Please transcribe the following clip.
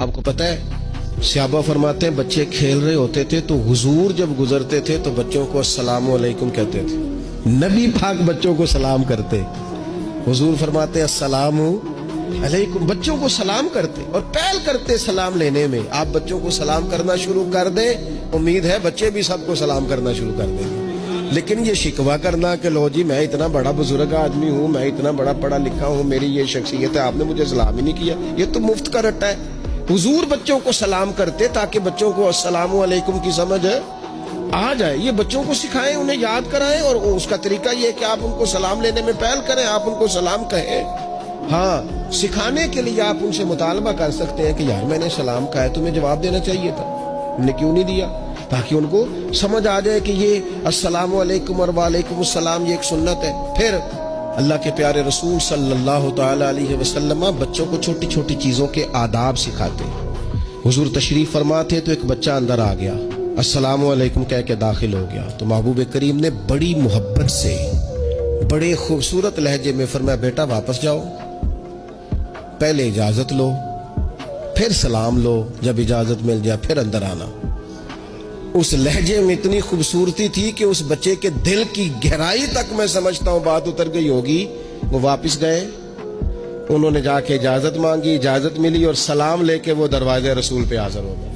آپ کو پتہ ہے صحابہ فرماتے ہیں بچے کھیل رہے ہوتے تھے تو حضور جب گزرتے تھے تو بچوں کو السلام علیکم کہتے تھے. نبی پاک بچوں کو سلام کرتے. حضور فرماتے ہیں السلام علیکم، بچوں کو سلام کرتے اور پہل کرتے سلام لینے میں. آپ بچوں کو سلام کرنا شروع کر دیں، امید ہے بچے بھی سب کو سلام کرنا شروع کر دیں گے. لیکن یہ شکوہ کرنا کہ لو جی میں اتنا بڑا بزرگ آدمی ہوں، میں اتنا بڑا پڑھا لکھا ہوں، میری یہ شخصیت ہے، آپ نے مجھے سلام ہی نہیں کیا، یہ تو مفت کا رٹا ہے. حضور بچوں کو سلام کرتے تاکہ بچوں کو السلام علیکم کی سمجھ آ جائے. یہ بچوں کو سکھائیں، انہیں یاد کرائیں، اور اس کا طریقہ یہ ہے کہ آپ ان کو سلام لینے میں پہل کریں، آپ ان کو سلام کہیں. ہاں، سکھانے کے لیے آپ ان سے مطالبہ کر سکتے ہیں کہ یار میں نے سلام کہا ہے، تمہیں جواب دینا چاہیے تھا، ہم نے کیوں نہیں دیا، تاکہ ان کو سمجھ آ جائے کہ یہ السلام علیکم اور وعلیکم السلام یہ ایک سنت ہے. پھر اللہ کے پیارے رسول صلی اللہ تعالی علیہ وسلم بچوں کو چھوٹی چھوٹی چیزوں کے آداب سکھاتے. حضور تشریف فرماتے تو ایک بچہ اندر آ گیا، السلام علیکم کہہ کے داخل ہو گیا، تو محبوب کریم نے بڑی محبت سے بڑے خوبصورت لہجے میں فرمایا بیٹا واپس جاؤ، پہلے اجازت لو، پھر سلام لو، جب اجازت مل جائے پھر اندر آنا. اس لہجے میں اتنی خوبصورتی تھی کہ اس بچے کے دل کی گہرائی تک میں سمجھتا ہوں بات اتر گئی ہوگی. وہ واپس گئے، انہوں نے جا کے اجازت مانگی، اجازت ملی، اور سلام لے کے وہ دروازے رسول پہ حاضر ہو گئے.